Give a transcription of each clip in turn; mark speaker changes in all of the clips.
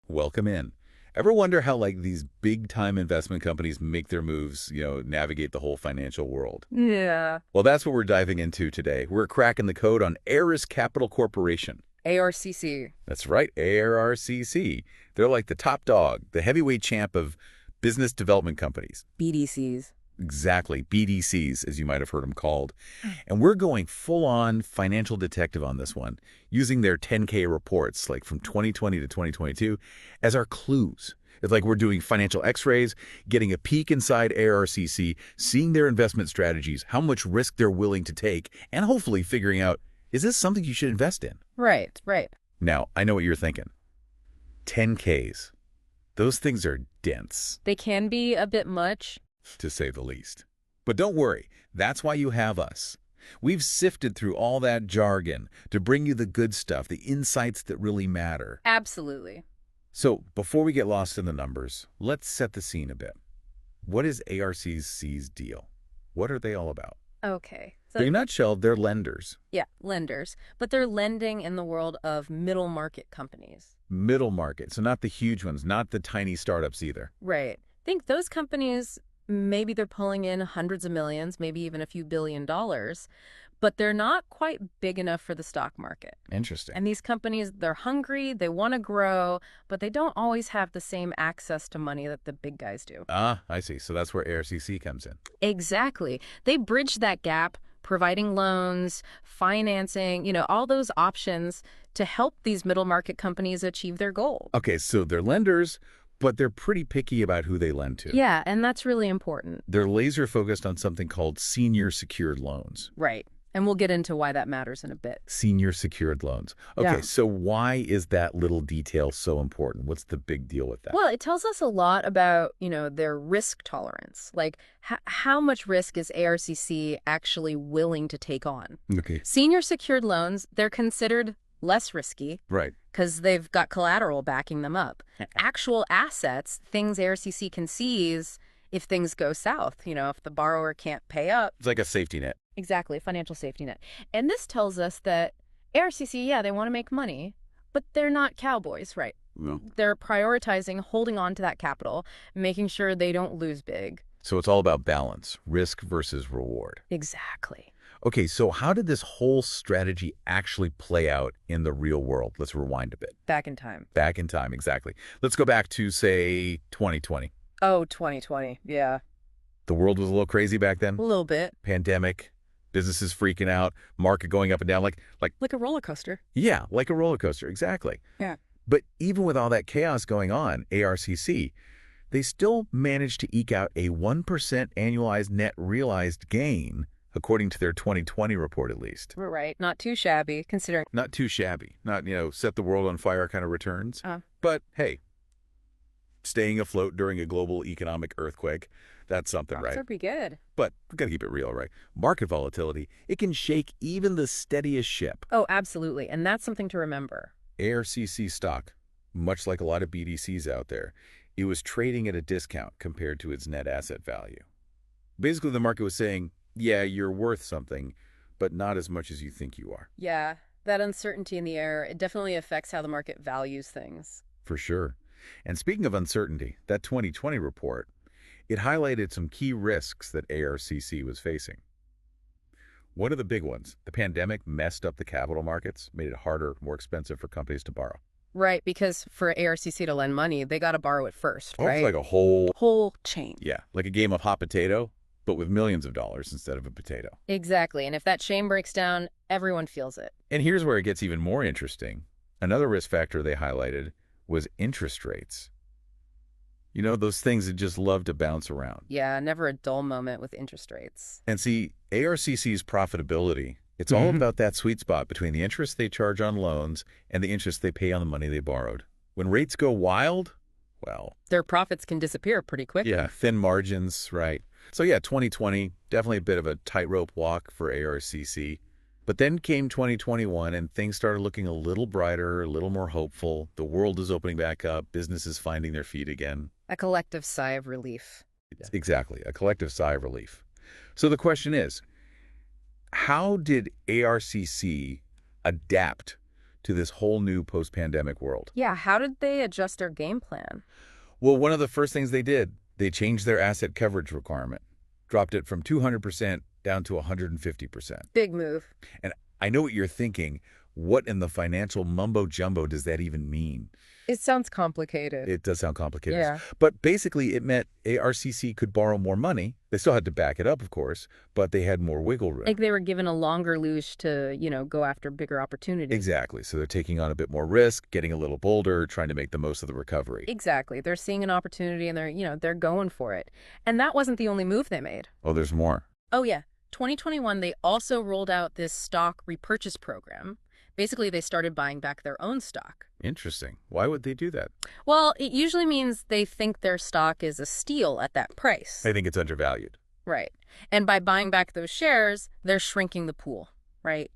Speaker 1: Welcome in. Ever wonder how these big time investment companies make their moves, navigate the whole financial world?
Speaker 2: Yeah.
Speaker 1: Well, that's what we're diving into today. We're cracking the code on Aris Capital Corporation.
Speaker 2: ARCC.
Speaker 1: That's right, ARCC. They're like the top dog, the heavyweight champ of business development companies.
Speaker 2: BDCs.
Speaker 1: Exactly, BDCs, as you might have heard them called. And we're going full-on financial detective on this one, using their 10K reports, like from 2020 to 2022, as our clues. It's like we're doing financial x-rays, getting a peek inside ARCC, seeing their investment strategies, how much risk they're willing to take, and hopefully figuring out, is this something you should invest in?
Speaker 2: Right, right.
Speaker 1: Now, I know what you're thinking. 10Ks. Those things are dense,
Speaker 2: They can be a bit much.
Speaker 1: to say the least. But don't worry, that's why you have us. We've sifted through all that jargon to bring you the good stuff, the insights that really matter.
Speaker 2: Absolutely.
Speaker 1: So before we get lost in the numbers, let's set the scene a bit. What is ARCC's deal? What are they all about?
Speaker 2: Okay.
Speaker 1: In a nutshell, they're lenders.
Speaker 2: Yeah, lenders. But they're lending in the world of middle market companies.
Speaker 1: Middle market, so not the huge ones, not the tiny startups either.
Speaker 2: Right. Think those companies, maybe they're pulling in hundreds of millions, maybe even a few $1 billion, but they're not quite big enough for the stock market.
Speaker 1: Interesting.
Speaker 2: And these companies, they're hungry, they want to grow, but they don't always have the same access to money that the big guys do.
Speaker 1: Ah, I see. So that's where ARCC comes in.
Speaker 2: Exactly. They bridge that gap, providing loans, financing, all those options to help these middle market companies achieve their goal.
Speaker 1: Okay, so they're lenders, but they're pretty picky about who they lend to.
Speaker 2: Yeah, and that's really important.
Speaker 1: They're laser focused on something called senior secured loans.
Speaker 2: Right. And we'll get into why that matters in a bit.
Speaker 1: Senior secured loans. Okay,
Speaker 2: Yeah.
Speaker 1: so why is that little detail so important? What's the big deal with that?
Speaker 2: Well, it tells us a lot about, their risk tolerance. Like, how much risk is ARCC actually willing to take on?
Speaker 1: Okay.
Speaker 2: Senior secured loans, they're considered less risky
Speaker 1: Right.
Speaker 2: because they've got collateral backing them up. Actual assets, things ARCC can seize if things go south, if the borrower can't pay up.
Speaker 1: It's like a safety net.
Speaker 2: Exactly, financial safety net. And this tells us that ARCC, yeah, they want to make money, but they're not cowboys, right?
Speaker 1: No.
Speaker 2: They're prioritizing holding on to that capital, making sure they don't lose big.
Speaker 1: So it's all about balance, risk versus reward.
Speaker 2: Exactly.
Speaker 1: Okay, so how did this whole strategy actually play out in the real world? Let's rewind a bit.
Speaker 2: Back in time.
Speaker 1: Back in time, exactly. Let's go back to, say, 2020.
Speaker 2: Oh, 2020. Yeah.
Speaker 1: The world was a little crazy back then.
Speaker 2: A little bit.
Speaker 1: Pandemic, businesses freaking out, market going up and down, like
Speaker 2: Like a roller coaster.
Speaker 1: yeah, like a roller coaster, exactly.
Speaker 2: Yeah.
Speaker 1: But even with all that chaos going on, ARCC, they still managed to eke out a 1% annualized net realized gain, according to their 2020 report at least.
Speaker 2: We're right. Not too shabby, considering.
Speaker 1: Not too shabby, not, set the world on fire kind of returns. But hey, staying afloat during a global economic earthquake, that's something, right?
Speaker 2: That'd be good.
Speaker 1: But we got to keep it real, right? Market volatility, it can shake even the steadiest ship.
Speaker 2: Oh, absolutely. And that's something to remember.
Speaker 1: ARCC stock, much like a lot of BDCs out there, it was trading at a discount compared to its net asset value. Basically, the market was saying, yeah, you're worth something, but not as much as you think you are.
Speaker 2: Yeah, that uncertainty in the air, it definitely affects how the market values things.
Speaker 1: For sure. And speaking of uncertainty, that 2020 report, it highlighted some key risks that ARCC was facing. One of the big ones, the pandemic messed up the capital markets, made it harder, more expensive for companies to borrow.
Speaker 2: Right, because for ARCC to lend money, they got to borrow it first,
Speaker 1: Oh,
Speaker 2: right?
Speaker 1: it's like a whole
Speaker 2: chain.
Speaker 1: yeah, like a game of hot potato, but with millions of dollars instead of a potato.
Speaker 2: Exactly, and if that chain breaks down, everyone feels it.
Speaker 1: And here's where it gets even more interesting. Another risk factor they highlighted was interest rates. Those things that just love to bounce around.
Speaker 2: Yeah, never a dull moment with interest rates.
Speaker 1: And see, ARCC's profitability, it's all about that sweet spot between the interest they charge on loans and the interest they pay on the money they borrowed. When rates go wild, well,
Speaker 2: Their profits can disappear pretty quick.
Speaker 1: yeah, thin margins, right? So yeah, 2020, definitely a bit of a tightrope walk for ARCC. But then came 2021 and things started looking a little brighter, a little more hopeful. The world is opening back up, businesses finding their feet again.
Speaker 2: A collective sigh of relief.
Speaker 1: Exactly, a collective sigh of relief. So the question is, how did ARCC adapt to this whole new post-pandemic world?
Speaker 2: Yeah, how did they adjust their game plan?
Speaker 1: Well, one of the first things they did, they changed their asset coverage requirement, dropped it from 200% down to 150%.
Speaker 2: Big move.
Speaker 1: And I know what you're thinking. What in the financial mumbo-jumbo does that even mean?
Speaker 2: It sounds complicated.
Speaker 1: It does sound complicated.
Speaker 2: Yeah.
Speaker 1: But basically, it meant ARCC could borrow more money. They still had to back it up, of course, but they had more wiggle room.
Speaker 2: Like they were given a longer leash to, go after bigger opportunities.
Speaker 1: Exactly. So they're taking on a bit more risk, getting a little bolder, trying to make the most of the recovery.
Speaker 2: Exactly. They're seeing an opportunity and they're going for it. And that wasn't the only move they made.
Speaker 1: Oh, there's more.
Speaker 2: Oh, yeah. 2021, they also rolled out this stock repurchase program. Basically, they started buying back their own stock.
Speaker 1: Interesting. Why would they do that?
Speaker 2: Well, it usually means they think their stock is a steal at that price.
Speaker 1: They think it's undervalued.
Speaker 2: Right. And by buying back those shares, they're shrinking the pool, right?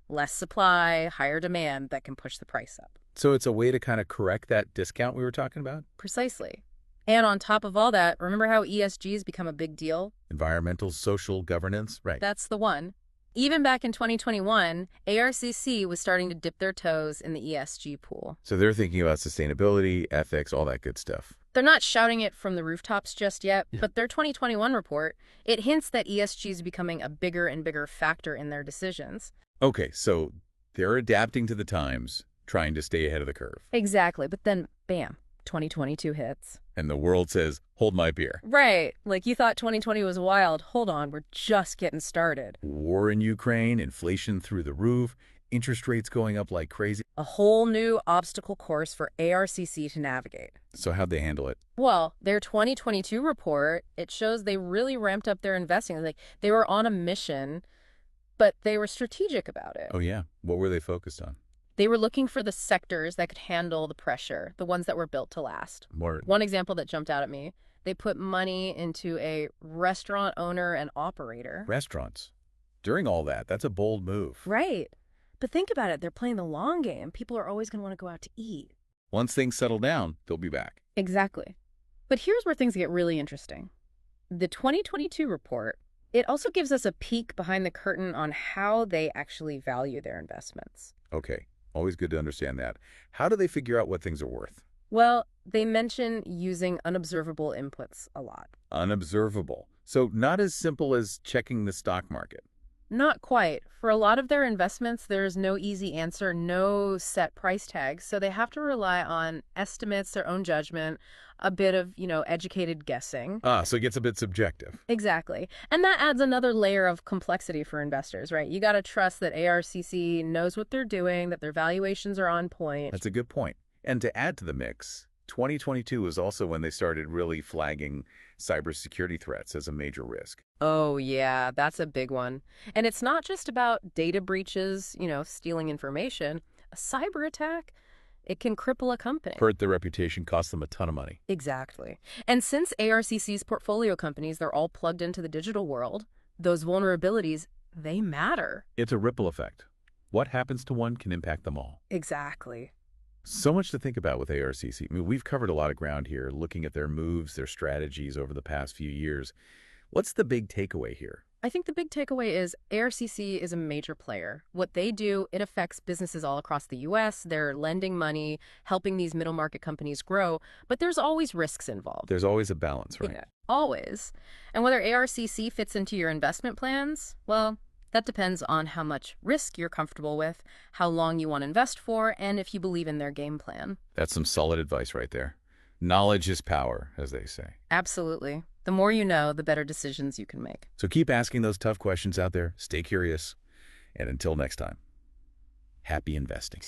Speaker 2: Less supply, higher demand that can push the price up.
Speaker 1: So it's a way to kind of correct that discount we were talking about?
Speaker 2: Precisely. And on top of all that, remember how ESG has become a big deal?
Speaker 1: Environmental, social, governance, right.
Speaker 2: That's the one. Even back in 2021, ARCC was starting to dip their toes in the ESG pool.
Speaker 1: So they're thinking about sustainability, ethics, all that good stuff.
Speaker 2: They're not shouting it from the rooftops just yet, but their 2021 report, it hints that ESG is becoming a bigger and bigger factor in their decisions.
Speaker 1: Okay, so they're adapting to the times, trying to stay ahead of the curve.
Speaker 2: Exactly, but then, bam, 2022 hits.
Speaker 1: And the world says, hold my beer.
Speaker 2: Right, like you thought 2020 was wild. Hold on, we're just getting started.
Speaker 1: War in Ukraine, inflation through the roof, interest rates going up like crazy.
Speaker 2: A whole new obstacle course for ARCC to navigate.
Speaker 1: So how'd they handle it?
Speaker 2: Well, their 2022 report, it shows they really ramped up their investing. Like they were on a mission, but they were strategic about it.
Speaker 1: Oh, yeah. What were they focused on?
Speaker 2: They were looking for the sectors that could handle the pressure, the ones that were built to last.
Speaker 1: More.
Speaker 2: One example that jumped out at me, they put money into a restaurant owner and operator.
Speaker 1: Restaurants. During all that, that's a bold move.
Speaker 2: Right. But think about it. They're playing the long game. People are always going to want to go out to eat.
Speaker 1: Once things settle down, they'll be back.
Speaker 2: Exactly. But here's where things get really interesting. The 2022 report, it also gives us a peek behind the curtain on how they actually value their investments.
Speaker 1: Okay. Always good to understand that. How do they figure out what things are worth?
Speaker 2: Well, they mention using unobservable inputs a lot.
Speaker 1: Unobservable. So not as simple as checking the stock market.
Speaker 2: Not quite. For a lot of their investments, there's no easy answer, no set price tags. So they have to rely on estimates, their own judgment, a bit of, educated guessing.
Speaker 1: So it gets a bit subjective.
Speaker 2: Exactly. And that adds another layer of complexity for investors, right? You got to trust that ARCC knows what they're doing, that their valuations are on point.
Speaker 1: That's a good point. And to add to the mix, 2022 was also when they started really flagging cybersecurity threats as a major risk.
Speaker 2: Oh, yeah, that's a big one. And it's not just about data breaches, stealing information. A cyber attack, it can cripple a company.
Speaker 1: Hurt their reputation, cost them a ton of money.
Speaker 2: Exactly. And since ARCC's portfolio companies, they're all plugged into the digital world, those vulnerabilities, they matter.
Speaker 1: It's a ripple effect. What happens to one can impact them all.
Speaker 2: Exactly.
Speaker 1: So much to think about with ARCC. I mean, we've covered a lot of ground here, looking at their moves, their strategies over the past few years. What's the big takeaway here?
Speaker 2: I think the big takeaway is ARCC is a major player. What they do, it affects businesses all across the U.S. They're lending money, helping these middle market companies grow, but there's always risks involved.
Speaker 1: There's always a balance, right?
Speaker 2: Yeah, always. And whether ARCC fits into your investment plans, well, that depends on how much risk you're comfortable with, how long you want to invest for, and if you believe in their game plan.
Speaker 1: That's some solid advice right there. Knowledge is power, as they say.
Speaker 2: Absolutely. The more you know, the better decisions you can make.
Speaker 1: So keep asking those tough questions out there. Stay curious. And until next time, happy investing.